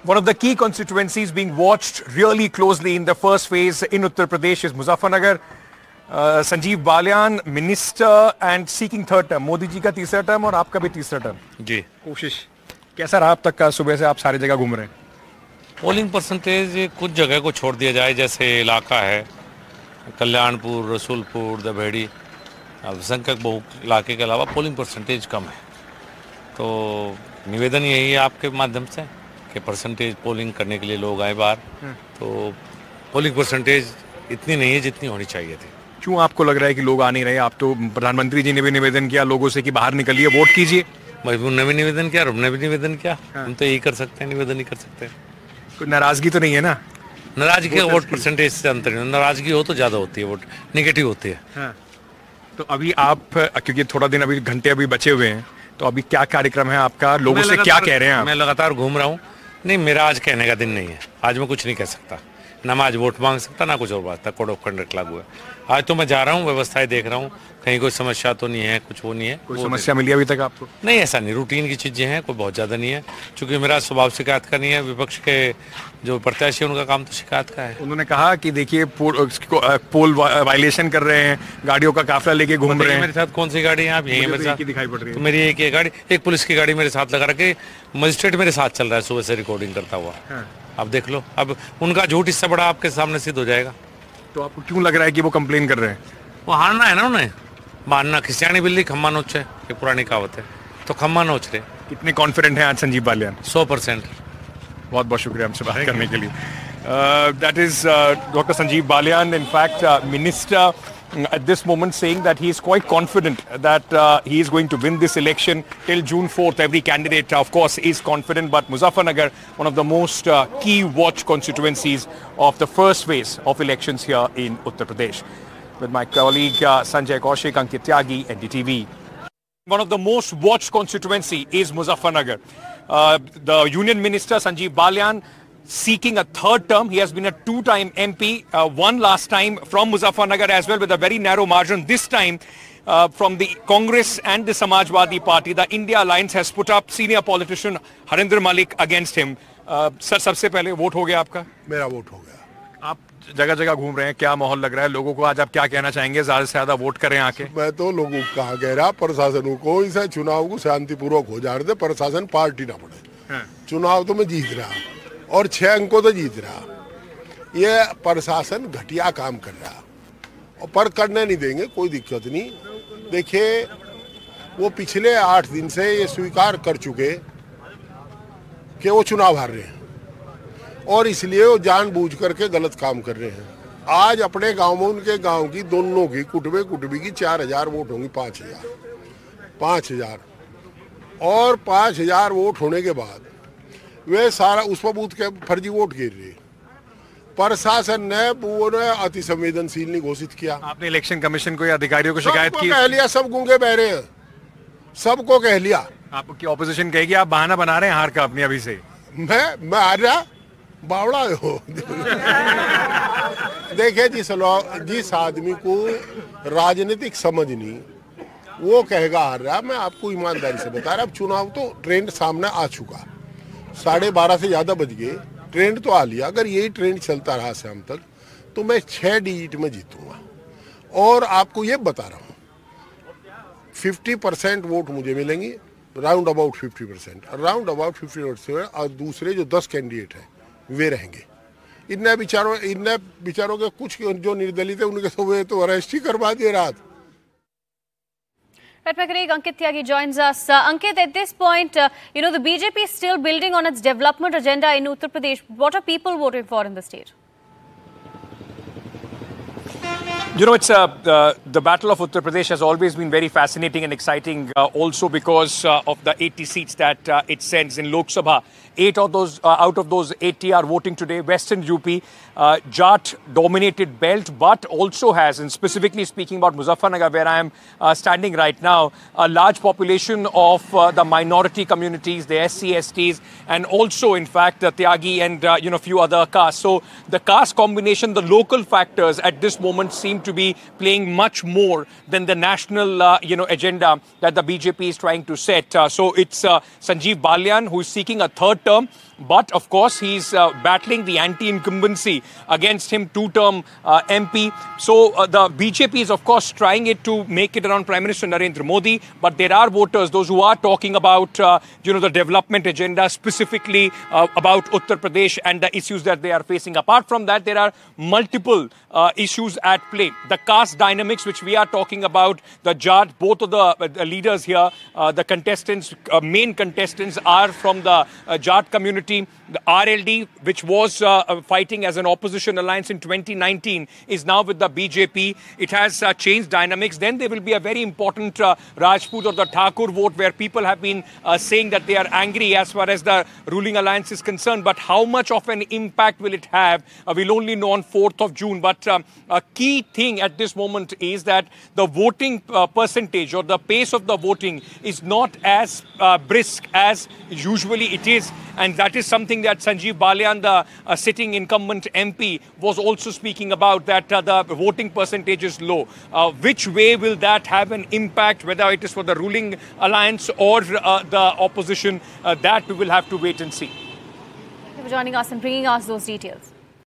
One of the key constituencies being watched really closely in the first phase in Uttar Pradesh is Muzaffarnagar. Sanjeev Balyan, minister and seeking third term. Modi ji का तीसरा term और आपका भी तीसरा term. जी. कोशिश कैसा रहा अब तक का? सुबह से आप सारी जगह घूम रहे हैं. पोलिंग परसेंटेज कुछ जगह को छोड़ दिया जाए, जैसे इलाका है कल्याणपुर, रसूलपुर, दभेड़ी, अल्पसंख्यक बहु इलाके के अलावा पोलिंग परसेंटेज कम है. तो निवेदन यही है आपके माध्यम से कि परसेंटेज पोलिंग करने के लिए लोग आए बाहर. तो पोलिंग परसेंटेज इतनी नहीं है जितनी होनी चाहिए थी. क्यों आपको लग रहा है कि लोग आ नहीं रहे? आप तो प्रधानमंत्री जी ने भी निवेदन किया लोगों से कि बाहर निकलिए, वोट कीजिए. उन्होंने भी निवेदन किया, हमने भी निवेदन किया. हम तो यही कर सकते हैं, निवेदन ही कर सकते हैं. कोई नाराजगी तो नहीं है ना? नाराजगी का वोट परसेंटेज से अंतर नहीं. नाराजगी हो तो ज्यादा होती है, वोट निगेटिव होती है. तो अभी आप, क्योंकि थोड़ा दिन अभी घंटे अभी बचे हुए हैं, तो अभी क्या कार्यक्रम है आपका? लोगों से क्या कह रहे हैं आप? मैं लगातार घूम रहा हूँ. नहीं, मेरा आज कहने का दिन नहीं है. आज मैं कुछ नहीं कह सकता, ना मैं आज वोट मांग सकता, ना कुछ और बात. कोड ऑफ कंडक्ट लागू है. आज तो मैं जा रहा हूँ, व्यवस्थाएं देख रहा हूँ, कहीं कोई समस्या तो नहीं है, कुछ वो नहीं है. कोई समस्या मिली अभी तक आपको? नहीं, ऐसा नहीं. रूटीन की चीजें हैं, कोई बहुत ज्यादा नहीं है. क्योंकि मेरा स्वभाव शिकायत का नहीं है. विपक्ष के जो प्रत्याशी उनका काम तो शिकायत का है. उन्होंने कहा कि देखिए पोल वायलेशन कर रहे हैं, गाड़ियों का काफिला लेके घूम रहे हैं. मेरे साथ कौन सी गाड़ी है? आप यही मेरे साथ दिखाई पड़ रही है. तो मेरी एक गाड़ी, एक पुलिस की गाड़ी मेरे साथ लगा रखे. मजिस्ट्रेट मेरे साथ चल रहा है सुबह से रिकॉर्डिंग करता हुआ. अब देख लो, अब उनका झूठ इससे बड़ा आपके सामने सिद्ध हो जाएगा. तो आपको क्यों लग रहा है कि वो कंप्लेन कर रहे हैं? वो हारना है ना उन्हें. मानना खिसियानी बिल्ली खम्मा नोच है, ये पुरानी कहावत है. तो खम्मा नोच रहे. कितने कॉन्फिडेंट हैं आज संजीव बालियान? 100%. बहुत बहुत शुक्रिया हमसे बात करने के लिए. That is doctor Sanjeev Baliyan, in fact minister at this moment saying that he is quite confident that he is going to win this election till June 4th. Every candidate of course is confident, but Muzaffarnagar, one of the most key watch constituencies of the first phase of elections here in Uttar Pradesh. With my colleague Sanjay Kaushik, Ankit Tyagi, NDTV. One of the most watched constituency is Muzaffarnagar. The Union Minister Sanjeev Balyan seeking a third term. He has been a two-time MP, one last time from Muzaffarnagar as well with a very narrow margin. This time from the Congress and the Samajwadi Party, the India Alliance has put up senior politician Harinder Malik against him. Sir, सबसे पहले vote हो गया आपका? मेरा vote हो गया. आप जगह जगह घूम रहे हैं, क्या माहौल लग रहा है लोगों को? आज आप क्या कहना चाहेंगे? ज्यादा से ज्यादा वोट करें आके. मैं तो लोगों को कहा कह रहा, प्रशासन को इस चुनाव को शांतिपूर्वक हो जाने दे. प्रशासन पार्टी ना पड़े. चुनाव तो मैं जीत रहा और 6 अंकों तो जीत रहा. ये प्रशासन घटिया काम कर रहा और पर करने नहीं देंगे, कोई दिक्कत नहीं. देखिए, वो पिछले 8 दिन से ये स्वीकार कर चुके कि वो चुनाव हार रहे हैं और इसलिए वो जानबूझ करके गलत काम कर रहे हैं. आज अपने गांव में उनके गांव की दोनों की कुटबे की 4000 वोट होंगी. 5000 और 5000 वोट होने के बाद वे सारा उस पर बूथ के फर्जी वोट गिर रहे. प्रशासन ने अति संवेदनशील नहीं घोषित किया. आपने इलेक्शन कमीशन को या अधिकारियों को शिकायत की? कह लिया, सब गूंगे बहरे हैं, सबको कह लिया. आपकी ऑपोजिशन कहेगी आप बहाना बना रहे हैं हार का अपनी अभी से. मैं हार रहा बावड़ा हो. देखिए, जिस आदमी को राजनीतिक समझ नहीं, वो कहेगा हार रहा. मैं आपको ईमानदारी से बता रहा, अब चुनाव तो ट्रेंड सामने आ चुका. 12:30 से ज्यादा बज गए, ट्रेंड तो आ लिया. अगर यही ट्रेंड चलता रहा शाम तक तो मैं 6 डिजिट में जीतूंगा. और आपको ये बता रहा हूँ, 50% वोट मुझे मिलेंगी, राउंड अबाउट 50%. Round about 50%. और दूसरे जो 10 कैंडिडेट हैं वे रहेंगे. इन्हें बिचारों के कुछ जो निर्दलित है उनके तो तो अरेस्ट ही करवा दिए रात. Right, my colleague Ankit Tyagi joins us. Ankit, at this point, the BJP is still building on its development agenda in Uttar Pradesh. What are people voting for in the state? You know, it's the Battle of Uttar Pradesh has always been very fascinating and exciting, also because of the 80 seats that it sends in Lok Sabha. 8 of those out of those 80 are voting today. Western UP, Jat-dominated belt, but also has, and specifically speaking about Muzaffarnagar, where I am standing right now, a large population of the minority communities, the SC, STs, and also, in fact, the Tyagi and few other castes. So the caste combination, the local factors at this moment seem to be playing much more than the national, agenda that the BJP is trying to set. So it's Sanjeev Balyan who is seeking a third term. but of course he's battling the anti-incumbency against him, two-term MP. So the BJP is of course trying it to make it around Prime Minister Narendra Modi, but there are voters, those who are talking about the development agenda, specifically about Uttar Pradesh and the issues that they are facing. Apart from that, there are multiple issues at play. The caste dynamics, which we are talking about, the Jat, both of the leaders here, the contestants, main contestants are from the Jat community. The RLD, which was fighting as an opposition alliance in 2019, is now with the BJP. It has changed dynamics. Then there will be a very important Rajput or the Thakur vote, where people have been saying that they are angry as far as the ruling alliance is concerned. But how much of an impact will it have? We'll only know on 4th of June. But a key thing at this moment is that the voting percentage or the pace of the voting is not as brisk as usually it is. And that is something that Sanjeev Balian, the sitting incumbent MP, was also speaking about, that the voting percentage is low. Which way will that have an impact, whether it is for the ruling alliance or the opposition? That we will have to wait and see. Thank you for joining us and bringing us those details.